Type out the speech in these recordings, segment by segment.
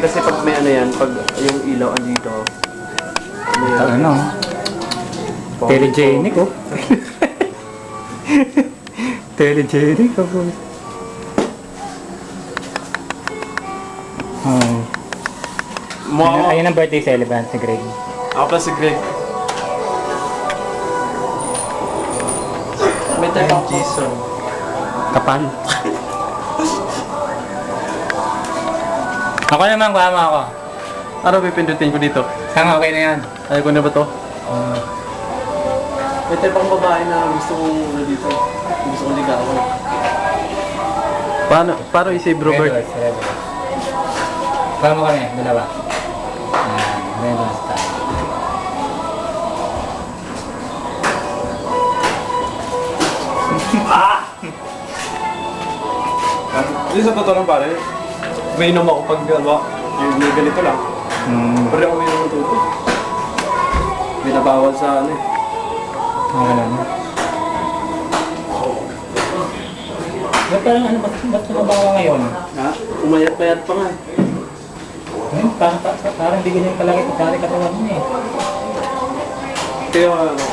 Kasi pag may ano yan, pag yung ilaw andito, may Ano? Telegenic oh. Telegenic oh. Ayun ang birthday celebrant ni Greg. Ako pa si Greg. May tayo Jason. Kapal. Ako naman, kuhama ako. Ano pipindutin ko dito? Tama, okay na yan. Ayaw ko na ba to? May tayo pang babae na gusto kong ano dito. Gusto kong ligawan. Paano i-save Robert? Kuhama kami, dalawa. Ayan, ganyan sa tayo. Hindi sa totoo lang pare. May inom ako pag yung may ganito lang. Pero ako may inom tuto. May nabawal sa ano eh. Ganun. Ba't parang ano, ba't sumabawa ngayon? Ha? Umayat-payat pa nga. Parang hindi ganyan kalaki kutsari katawan mo eh. Kaya ano.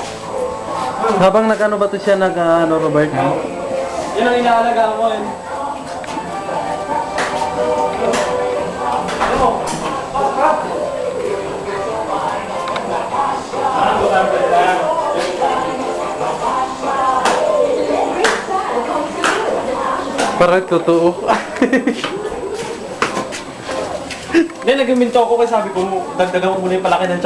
Habang nag-ano ba to siya nag-ano Robert? Yan ang inaalaga mo eh. Parang totoo. Hindi, nag-minto ako kasi sabi ko, dagdagan mo muna yung palaki ng tiyak